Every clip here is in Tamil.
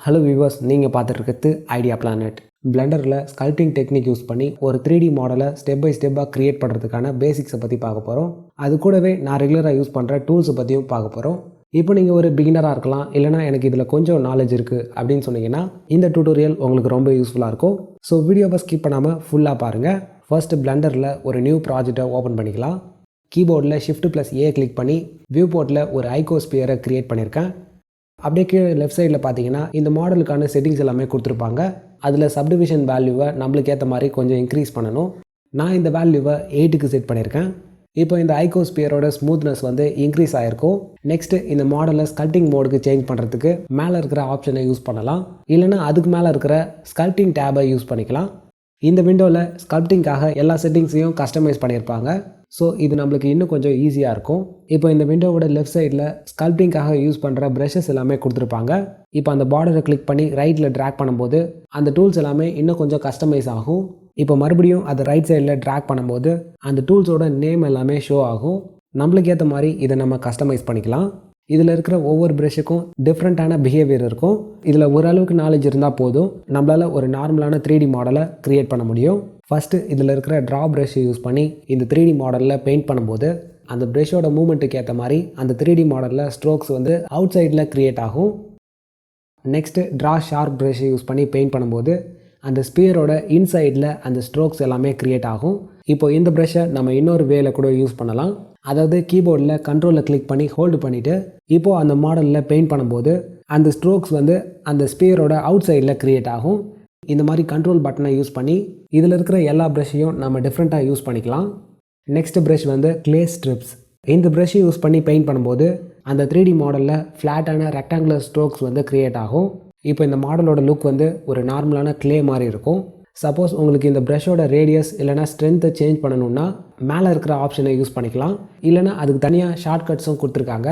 ஹலோ வியூவர்ஸ், நீங்கள் பார்த்துட்டு ஐடியா பிளானட். பிளெண்டரில் ஸ்கல்ப்டிங் டெக்னிக் யூஸ் பண்ணி ஒரு 3D மாடலை ஸ்டெப் பை ஸ்டெப்பாக க்ரியேட் பண்ணுறதுக்கான பேசிக்ஸை பற்றி பார்க்க போகிறோம். அது கூடவே நான் ரெகுலராக யூஸ் பண்ணுற டூல்ஸை பற்றியும் பார்க்க போகிறோம். இப்போ நீங்கள் ஒரு பிகினராக இருக்கலாம், இல்லைனா எனக்கு இதில் கொஞ்சம் நாலேஜ் இருக்குது அப்படின்னு சொன்னீங்கன்னா இந்த டியூட்டோரியல் உங்களுக்கு ரொம்ப யூஸ்ஃபுல்லாக இருக்கும். ஸோ வீடியோவை ஸ்கிப் பண்ணாமல் ஃபுல்லாக பாருங்கள். ஃபர்ஸ்ட் பிளெண்டரில் ஒரு நியூ ப்ராஜெக்டை ஓப்பன் பண்ணிக்கலாம். கீபோர்டில் Shift+A கிளிக் பண்ணி வியூ போர்ட்டில் ஒரு ஐகோஸ்பியரை க்ரியேட் பண்ணியிருக்கேன். அப்படியே கீழே லெஃப்ட் சைடில் பார்த்தீங்கன்னா இந்த மாடலுக்கான செட்டிங்ஸ் எல்லாமே கொடுத்துருப்பாங்க. அதில் சப்டிவிஷன் வேல்யூவை நம்மளுக்கு ஏற்ற மாதிரி கொஞ்சம் இன்க்ரீஸ் பண்ணணும். நான் இந்த வேல்யூவை 8க்கு செட் பண்ணியிருக்கேன். இப்போ இந்த ஐகோஸ்பியரோட ஸ்மூத்னஸ் வந்து இன்க்ரீஸ் ஆகிருக்கும். நெக்ஸ்ட்டு இந்த மாடலை ஸ்கல்ப்டிங் மோடுக்கு சேஞ்ச் பண்ணுறதுக்கு மேலே இருக்கிற ஆப்ஷனை யூஸ் பண்ணலாம், இல்லைனா அதுக்கு மேலே இருக்கிற ஸ்கல்ப்டிங் டேபை யூஸ் பண்ணிக்கலாம். இந்த விண்டோவில் ஸ்கல்ப்டிங்காக எல்லா செட்டிங்ஸையும் கஸ்டமைஸ் பண்ணியிருப்பாங்க. ஸோ இது நம்மளுக்கு இன்னும் கொஞ்சம் ஈஸியாக இருக்கும். இப்போ இந்த விண்டோவோட லெஃப்ட் சைடில் ஸ்கல்ப்டிங்காக யூஸ் பண்ணுற ப்ரஷஸ் எல்லாமே கொடுத்துருப்பாங்க. இப்போ அந்த பார்டரை கிளிக் பண்ணி ரைட்டில் ட்ராக் பண்ணும்போது அந்த டூல்ஸ் எல்லாமே இன்னும் கொஞ்சம் கஸ்டமைஸ் ஆகும். இப்போ மறுபடியும் அதை ரைட் சைடில் ட்ராக் பண்ணும்போது அந்த டூல்ஸோட நேம் எல்லாமே ஷோ ஆகும். நம்மளுக்கு ஏற்ற மாதிரி இதை நம்ம கஸ்டமைஸ் பண்ணிக்கலாம். இதில் இருக்கிற ஒவ்வொரு ப்ரஷுக்கும் டிஃப்ரெண்ட்டான பிஹேவியர் இருக்கும். இதில் ஓரளவுக்கு நாலேஜ் இருந்தால் போதும், நம்மளால் ஒரு நார்மலான 3D மாடலை க்ரியேட் பண்ண முடியும். ஃபஸ்ட்டு இதில் இருக்கிற ட்ரா ப்ரஷ் யூஸ் பண்ணி இந்த 3D மாடலில் பெயிண்ட் பண்ணும்போது அந்த ப்ரஷோட மூமெண்ட்டுக்கு ஏற்ற மாதிரி அந்த 3D மாடலில் ஸ்ட்ரோக்ஸ் வந்து அவுட் சைடில் க்ரியேட் ஆகும். Next draw sharp brush use பண்ணி பெயிண்ட் பண்ணும்போது அந்த ஸ்பியரோட இன்சைடில் அந்த ஸ்ட்ரோக்ஸ் எல்லாமே க்ரியேட் ஆகும். இப்போ இந்த ப்ரஷ்ஷை நம்ம இன்னொரு வேல கூட யூஸ் பண்ணலாம். அதாவது கீபோர்டில் கண்ட்ரோலில் கிளிக் பண்ணி ஹோல்டு பண்ணிவிட்டு இப்போது அந்த மாடலில் பெயிண்ட் பண்ணும்போது அந்த ஸ்ட்ரோக்ஸ் வந்து அந்த ஸ்பியரோட அவுட் சைடில் க்ரியேட் ஆகும். இந்த மாதிரி கண்ட்ரோல் பட்டனை யூஸ் பண்ணி இதில் இருக்கிற எல்லா ப்ரஷ்ஷையும் நம்ம டிஃப்ரெண்ட்டாக யூஸ் பண்ணிக்கலாம். நெக்ஸ்ட் ப்ரஷ் வந்து கிளே ஸ்ட்ரிப்ஸ். இந்த ப்ரஷ்ஷை யூஸ் பண்ணி பெயிண்ட் பண்ணும்போது அந்த 3D மாடலில் ஃப்ளாட்டான ரெக்டாங்குலர் ஸ்ட்ரோக்ஸ் வந்து க்ரியேட் ஆகும். இப்போ இந்த மாடலோட லுக் வந்து ஒரு நார்மலான கிளே மாதிரி இருக்கும். சப்போஸ் உங்களுக்கு இந்த ப்ரஷோட ரேடியஸ் இல்லைனா ஸ்ட்ரென்த்தை சேஞ்ச் பண்ணணுன்னா மேலே இருக்கிற ஆப்ஷனை யூஸ் பண்ணிக்கலாம், இல்லைனா அதுக்கு தனியாக ஷார்ட்கட்ஸும் கொடுத்துருக்காங்க.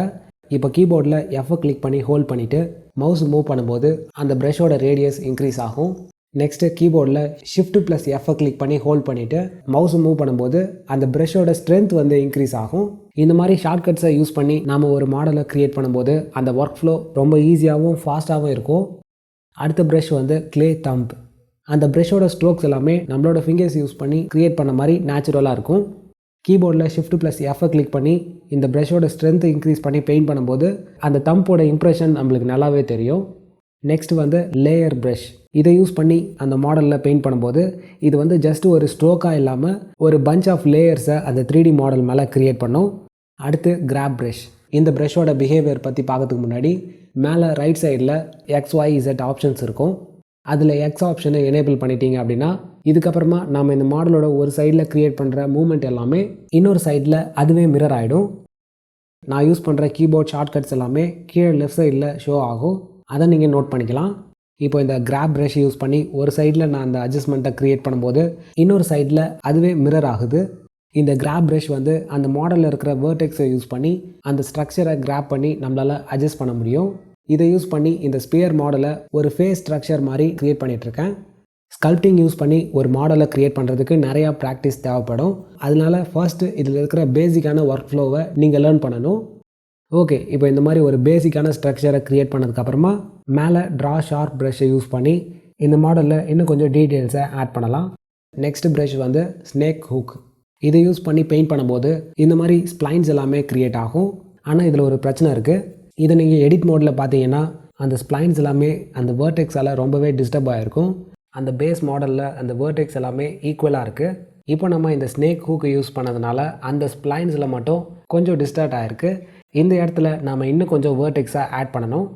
இப்போ கீபோர்டில் F கிளிக் பண்ணி ஹோல்ட் பண்ணிவிட்டு மவுஸ் மூவ் பண்ணும்போது அந்த ப்ரஷோட ரேடியஸ் இன்க்ரீஸ் ஆகும். நெக்ஸ்ட்டு கீபோர்டில் Shift+F கிளிக் பண்ணி ஹோல்ட் பண்ணிவிட்டு மவுஸ் மூவ் பண்ணும்போது அந்த ப்ரஷோட ஸ்ட்ரென்த் வந்து இன்க்ரீஸ் ஆகும். இந்த மாதிரி ஷார்ட்கட்ஸை யூஸ் பண்ணி நாம் ஒரு மாடலை க்ரியேட் பண்ணும்போது அந்த ஒர்க் ஃப்ளோ ரொம்ப ஈஸியாகவும் ஃபாஸ்ட்டாகவும் இருக்கும். அடுத்த ப்ரஷ் வந்து கிளே தம்ப். அந்த ப்ரஷோட ஸ்ட்ரோக்ஸ் எல்லாமே நம்மளோட ஃபிங்கர்ஸ் யூஸ் பண்ணி க்ரியேட் பண்ண மாதிரி நேச்சுரலாக இருக்கும். கீபோர்டில் Shift+F கிளிக் பண்ணி இந்த ப்ரஷோட ஸ்ட்ரென்த்தை இன்க்ரீஸ் பண்ணி பெயிண்ட் பண்ணும்போது அந்த தம்போட இம்ப்ரெஷன் நம்மளுக்கு நல்லாவே தெரியும். நெக்ஸ்ட் வந்து லேயர் ப்ரஷ். இதை யூஸ் பண்ணி அந்த மாடலில் பெயிண்ட் பண்ணும்போது இது வந்து ஜஸ்ட் ஒரு ஸ்ட்ரோக்காக இல்லாமல் ஒரு பஞ்ச் ஆஃப் லேயர்ஸை அந்த 3D மாடல் மேலே க்ரியேட் பண்ணும். அடுத்து கிராப் ப்ரஷ். இந்த ப்ரஷோட பிஹேவியர் பற்றி பார்க்கறதுக்கு முன்னாடி மேலே ரைட் சைடில் XYZ ஆப்ஷன்ஸ் இருக்கும். அதில் X ஆப்ஷனை எனேபிள் பண்ணிட்டீங்க அப்படின்னா இதுக்கப்புறமா நம்ம இந்த மாடலோட ஒரு சைடில் க்ரியேட் பண்ணுற மூமெண்ட் எல்லாமே இன்னொரு சைடில் அதுவே மிரர் ஆகிடும். நான் யூஸ் பண்ணுற கீபோர்ட் ஷார்ட்கட்ஸ் எல்லாமே கீழே லெஃப்ட் சைடில் ஷோ ஆகும். அதை நீங்கள் நோட் பண்ணிக்கலாம். இப்போ இந்த கிராப் ப்ரஷ் யூஸ் பண்ணி ஒரு சைடில் நான் அந்த அட்ஜஸ்ட்மெண்ட்டை க்ரியேட் பண்ணும்போது இன்னொரு சைடில் அதுவே மிரர் ஆகுது. இந்த கிராப் ப்ரஷ் வந்து அந்த மாடலில் இருக்கிற வேர்டெக்ஸை யூஸ் பண்ணி அந்த ஸ்ட்ரக்சரை கிராப் பண்ணி நம்மளால் அட்ஜஸ்ட் பண்ண முடியும். இதை யூஸ் பண்ணி இந்த ஸ்பியர் மாடலை ஒரு ஃபேஸ் ஸ்ட்ரக்சர் மாதிரி க்ரியேட் பண்ணிகிட்ருக்கேன். ஸ்கல்ப்டிங் யூஸ் பண்ணி ஒரு மாடலை க்ரியேட் பண்ணுறதுக்கு நிறையா ப்ராக்டிஸ் தேவைப்படும். அதனால ஃபர்ஸ்ட்டு இதில் இருக்கிற பேசிக்கான ஒர்க் ஃப்ளோவை நீங்கள் லேர்ன் பண்ணணும். ஓகே, இப்போ இந்த மாதிரி ஒரு பேசிக்கான ஸ்ட்ரக்சரை க்ரியேட் பண்ணதுக்கப்புறமா மேலே ட்ரா ஷார்ப் ப்ரஷ்ஷை யூஸ் பண்ணி இந்த மாடலில் இன்னும் கொஞ்சம் டீட்டெயில்ஸை ஆட் பண்ணலாம். நெக்ஸ்ட் ப்ரஷ் வந்து ஸ்னேக் ஹூக். இதை யூஸ் பண்ணி பெயிண்ட் பண்ணும்போது இந்த மாதிரி ஸ்ப்ளைன்ஸ் எல்லாமே க்ரியேட் ஆகும். ஆனால் இதில் ஒரு பிரச்சனை இருக்குது. இதை நீங்கள் எடிட் மோடில் பார்த்தீங்கன்னா அந்த ஸ்ப்ளைன்ஸ் எல்லாமே அந்த வேர்டெக்ஸால் ரொம்பவே டிஸ்டர்ப் ஆகிருக்கும். அந்த பேஸ் மாடலில் அந்த வேர்டெக்ஸ் எல்லாமே ஈக்குவலாக இருக்குது. இப்போ நம்ம இந்த ஸ்னேக் ஹூக்கை யூஸ் பண்ணதுனால அந்த ஸ்ப்ளைன்ஸில் மட்டும் கொஞ்சம் டிஸ்டர்ட் ஆகிருக்கு. இந்த இடத்துல நம்ம இன்னும் கொஞ்சம் வேர்டெக்ஸை ஆட் பண்ணணும்.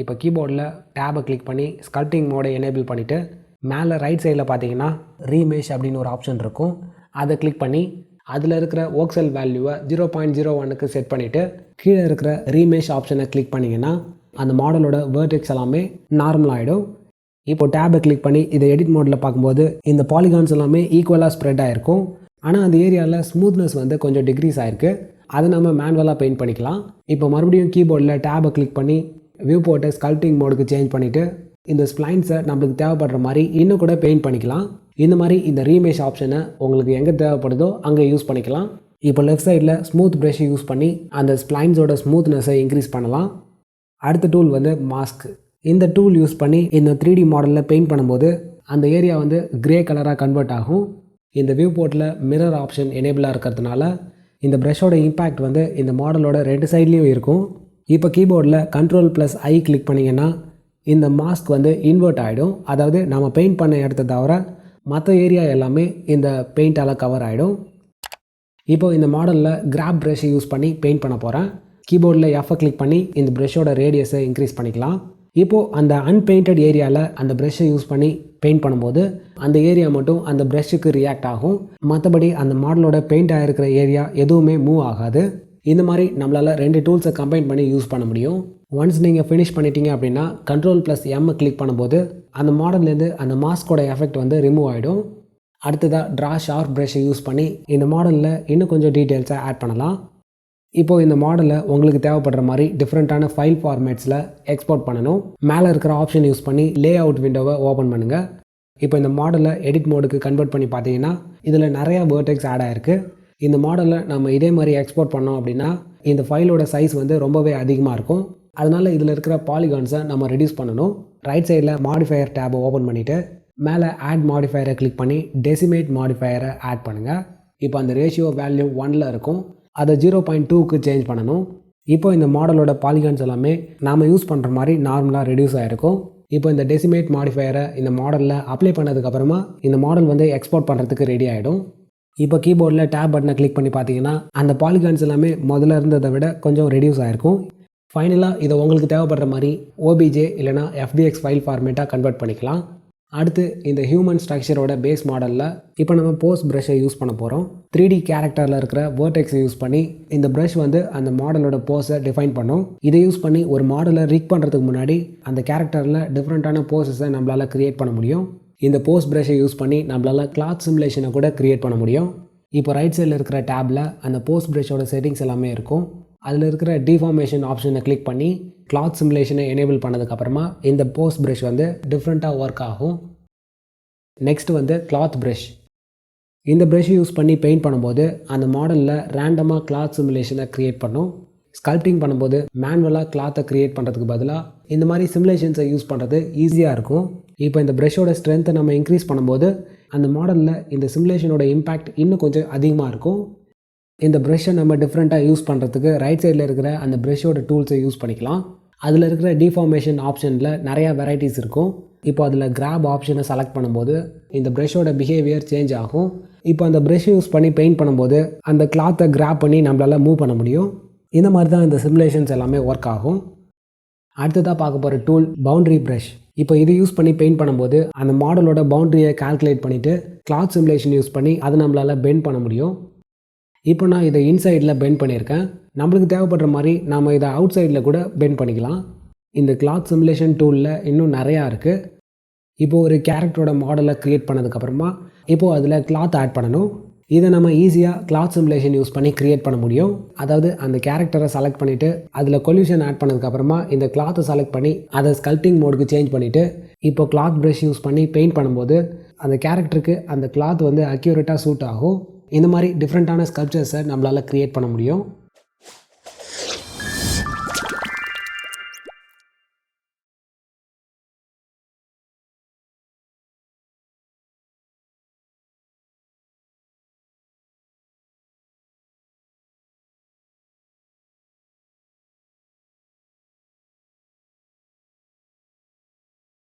இப்போ கீபோர்டில் டேபை கிளிக் பண்ணி ஸ்கல்ப்டிங் மோடை எனேபிள் பண்ணிவிட்டு மேலே ரைட் சைடில் பார்த்தீங்கன்னா ரீமேஷ் அப்படின்னு ஒரு ஆப்ஷன் இருக்கும். அதை கிளிக் பண்ணி அதில் இருக்கிற ஓக்சல் வேல்யூவை 0.01க்கு செட் பண்ணிவிட்டு கீழே இருக்கிற ரீமேஷ் ஆப்ஷனை கிளிக் பண்ணிங்கன்னா அந்த மாடலோட வேர்டெக்ஸ் எல்லாமே நார்மல் ஆகிடும். இப்போ டேபை கிளிக் பண்ணி இதை எடிட் மோடில் பார்க்கும்போது இந்த பாலிகான்ஸ் எல்லாமே ஈக்குவலாக ஸ்ப்ரெட் ஆகிருக்கும். ஆனால் அந்த ஏரியாவில் ஸ்மூத்னஸ் வந்து கொஞ்சம் டிக்ரீஸ் ஆகிருக்கு. அதை நம்ம மேனுவலாக பெயிண்ட் பண்ணிக்கலாம். இப்போ மறுபடியும் கீபோர்டில் டேபை கிளிக் பண்ணி வியூ போர்ட்டை ஸ்கல்ப்டிங் மோடுக்கு சேஞ்ச் பண்ணிவிட்டு இந்த ஸ்ப்ளைன்ஸை நம்மளுக்கு தேவைப்படுற மாதிரி இன்னும் கூட பெயிண்ட் பண்ணிக்கலாம். இந்த மாதிரி இந்த ரீமேஷ் ஆப்ஷனை உங்களுக்கு எங்கே தேவைப்படுதோ அங்கே யூஸ் பண்ணிக்கலாம். இப்போ லெஃப்ட் சைடில் ஸ்மூத் ப்ரஷ் யூஸ் பண்ணி அந்த ஸ்ப்ளைன்ஸோட ஸ்மூத்னஸை இன்க்ரீஸ் பண்ணலாம். அடுத்த டூல் வந்து மாஸ்க். இந்த டூல் யூஸ் பண்ணி இந்த 3D மாடலில் பெயிண்ட் பண்ணும்போது அந்த ஏரியா வந்து கிரே கலராக கன்வெர்ட் ஆகும். இந்த வியூ போர்ட்டில் மிரர் ஆப்ஷன் எனேபிளாக இருக்கிறதுனால இந்த ப்ரஷோட இம்பேக்ட் வந்து இந்த மாடலோட 2 சைட்லேயும் இருக்கும். இப்போ கீபோர்டில் Ctrl+I கிளிக் பண்ணிங்கன்னா இந்த மாஸ்க் வந்து இன்வெர்ட் ஆகிடும். அதாவது நம்ம பெயிண்ட் பண்ண இடத்த தவிர மற்ற ஏரியா எல்லாமே இந்த பெயிண்டால் கவர் ஆகிடும். இப்போ இந்த மாடலில் கிராப் ப்ரஷ் யூஸ் பண்ணி பெயிண்ட் பண்ண போகிறேன். கீபோர்டில் F கிளிக் பண்ணி இந்த ப்ரஷோட ரேடியஸை இன்க்ரீஸ் பண்ணிக்கலாம். இப்போது அந்த அன்பெயிண்டட் ஏரியாவில் அந்த ப்ரஷ்ஷை யூஸ் பண்ணி பெயிண்ட் பண்ணும்போது அந்த ஏரியா மட்டும் அந்த ப்ரஷ்ஷுக்கு ரியாக்ட் ஆகும். மற்றபடி அந்த மாடலோட பெயிண்ட் ஆகிருக்கிற ஏரியா எதுவுமே மூவ் ஆகாது. இந்த மாதிரி நம்மளால் 2 டூல்ஸை கம்பைன் பண்ணி யூஸ் பண்ண முடியும். ஒன்ஸ் நீங்கள் ஃபினிஷ் பண்ணிட்டீங்க அப்படின்னா Ctrl+M கிளிக் பண்ணும்போது அந்த மாடல்லேருந்து அந்த மாஸ்கோட எஃபெக்ட் வந்து ரிமூவ் ஆகிடும். அடுத்ததாக ட்ரா ஷார்ப் ப்ரஷ்ஷை யூஸ் பண்ணி இந்த மாடலில் இன்னும் கொஞ்சம் டீட்டெயில்ஸை ஆட் பண்ணலாம். இப்போது இந்த மாடலை உங்களுக்கு தேவைப்படுற மாதிரி டிஃப்ரெண்ட்டான ஃபைல் ஃபார்மேட்ஸில் எக்ஸ்போர்ட் பண்ணணும். மேலே இருக்கிற ஆப்ஷன் யூஸ் பண்ணி லே அவுட் விண்டோவை ஓப்பன் பண்ணுங்கள். இப்போ இந்த மாடலை எடிட் மோடுக்கு கன்வெர்ட் பண்ணி பார்த்தீங்கன்னா இதில் நிறையா வேர்டெக்ஸ் ஆட் ஆகிருக்கு. இந்த மாடலை நம்ம இதே மாதிரி எக்ஸ்போர்ட் பண்ணோம் அப்படின்னா இந்த ஃபைலோட சைஸ் வந்து ரொம்பவே அதிகமாக இருக்கும். அதனால் இதில் இருக்கிற பாலிகான்ஸை நம்ம ரெடியூஸ் பண்ணணும். ரைட் சைடில் மாடிஃபையர் டேபை ஓப்பன் பண்ணிவிட்டு மேலே ஆட் மாடிஃபையரை கிளிக் பண்ணி டெசிமேட் மாடிஃபையரை ஆட் பண்ணுங்கள். இப்போ அந்த ரேஷியோ வேல்யூ 1ல் இருக்கும். அதை 0.2க்கு சேஞ்ச் பண்ணணும். இப்போ இந்த மாடலோட பாலிகான்ஸ் எல்லாமே நாம் யூஸ் பண்ணுற மாதிரி நார்மலாக ரெடியூஸ் ஆகிருக்கும். இப்போ இந்த டெசிமேட் மாடிஃபையரை இந்த மாடலில் அப்ளை பண்ணதுக்கப்புறமா இந்த மாடல் வந்து எக்ஸ்போர்ட் பண்ணுறதுக்கு ரெடி ஆகிடும். இப்போ கீபோர்டில் டேப் பட்டனை கிளிக் பண்ணி பார்த்தீங்கன்னா அந்த பாலிகான்ஸ் எல்லாமே முதல்ல இருந்ததை விட கொஞ்சம் ரெடியூஸ் ஆகிருக்கும். ஃபைனலாக இதை உங்களுக்கு தேவைப்படுற மாதிரி OBJ இல்லைனா FBX ஃபைல் ஃபார்மேட்டாக கன்வெர்ட் பண்ணிக்கலாம். அடுத்து இந்த ஹியூமன் ஸ்ட்ரக்சரோட பேஸ் மாடலில் இப்போ நம்ம போஸ் ப்ரஷ்ஷை யூஸ் பண்ண போகிறோம். 3D கேரக்டரில் இருக்கிற வேர்டெக்ஸை யூஸ் பண்ணி இந்த ப்ரஷ் வந்து அந்த மாடலோட போஸை டிஃபைன் பண்ணும். இதை யூஸ் பண்ணி ஒரு மாடலை ரிக் பண்ணுறதுக்கு முன்னாடி அந்த கேரக்டரில் டிஃப்ரெண்ட்டான போஸஸை நம்மளால் க்ரியேட் பண்ண முடியும். இந்த போஸ் ப்ரஷ்ஷை யூஸ் பண்ணி நம்மளால் கிளாத் சிமுலேஷனை கூட க்ரியேட் பண்ண முடியும். இப்போ ரைட் சைடில் இருக்கிற டேப்பில் அந்த போஸ் ப்ரஷ்ஷோட செட்டிங்ஸ் எல்லாமே இருக்கும். அதில் இருக்கிற டிஃபார்மேஷன் ஆப்ஷனை கிளிக் பண்ணி கிளாத் சிமுலேஷனை எனேபிள் பண்ணதுக்கப்புறமா இந்த போஸ் ப்ரஷ் வந்து டிஃப்ரெண்ட்டாக ஒர்க் ஆகும். நெக்ஸ்ட் வந்து கிளாத் ப்ரஷ். இந்த ப்ரஷ் யூஸ் பண்ணி பெயிண்ட் பண்ணும்போது அந்த மாடலில் ரேண்டமாக கிளாத் சிமுலேஷனை க்ரியேட் பண்ணும். ஸ்கல்ப்டிங் பண்ணும்போது மேனுவலாக கிளாத்தை க்ரியேட் பண்ணுறதுக்கு பதிலாக இந்த மாதிரி சிமுலேஷன்ஸை யூஸ் பண்ணுறது ஈஸியாக இருக்கும். இப்போ இந்த ப்ரஷோட ஸ்ட்ரென்த்தை நம்ம இன்க்ரீஸ் பண்ணும்போது அந்த மாடலில் இந்த சிமுலேஷனோட இம்பேக்ட் இன்னும் கொஞ்சம் அதிகமாக இருக்கும். இந்த ப்ரஷ்ஷை நம்ம டிஃப்ரெண்ட்டாக யூஸ் பண்ணுறதுக்கு ரைட் சைடில் இருக்கிற அந்த ப்ரஷோட டூல்ஸை யூஸ் பண்ணிக்கலாம். அதில் இருக்கிற டிஃபார்மேஷன் ஆப்ஷனில் நிறையா வெரைட்டிஸ் இருக்கும். இப்போ அதில் கிராப் ஆப்ஷனை செலக்ட் பண்ணும்போது இந்த ப்ரஷோட பிஹேவியர் சேஞ்ச் ஆகும். இப்போ அந்த ப்ரஷ் யூஸ் பண்ணி பெயிண்ட் பண்ணும்போது அந்த கிளாத்தை கிராப் பண்ணி நம்மளால் மூவ் பண்ண முடியும். இந்த மாதிரி தான் இந்த சிமுலேஷன்ஸ் எல்லாமே ஒர்க் ஆகும். அடுத்ததாக பார்க்க போகிற டூல் பவுண்ட்ரி ப்ரஷ். இப்போ இது யூஸ் பண்ணி பெயிண்ட் பண்ணும்போது அந்த மாடலோட பவுண்ட்ரியை கால்குலேட் பண்ணிவிட்டு கிளாத் சிமுலேஷன் யூஸ் பண்ணி அதை நம்மளால் பெண்ட் பண்ண முடியும். இப்போ நான் இதை இன்சைடில் பெண்ட் பண்ணியிருக்கேன். நம்மளுக்கு தேவைப்படுற மாதிரி நாம் இதை அவுட் சைடில் கூட பெண்ட் பண்ணிக்கலாம். இந்த கிளாத் சிமுலேஷன் டூலில் இன்னும் நிறையா இருக்குது. இப்போது ஒரு கேரக்டரோட மாடலை க்ரியேட் பண்ணதுக்கப்புறமா இப்போது அதில் கிளாத் ஆட் பண்ணணும். இதை நம்ம ஈஸியாக கிளாத் சிமுலேஷன் யூஸ் பண்ணி க்ரியேட் பண்ண முடியும். அதாவது அந்த கேரக்டரை செலக்ட் பண்ணிவிட்டு அதில் கொல்யூஷன் ஆட் பண்ணதுக்கப்புறமா இந்த கிளாத்தை செலக்ட் பண்ணி அதை ஸ்கல்ப்டிங் மோடுக்கு சேஞ்ச் பண்ணிவிட்டு இப்போ கிளாத் ப்ரஷ் யூஸ் பண்ணி பெயிண்ட் பண்ணும்போது அந்த கேரக்டருக்கு அந்த கிளாத் வந்து அக்யூரேட்டாக சூட் ஆகும். இந்த மாதிரி டிஃப்ரெண்ட்டான ஸ்கல்ப்சர்ஸை நம்மளால் க்ரியேட் பண்ண முடியும்.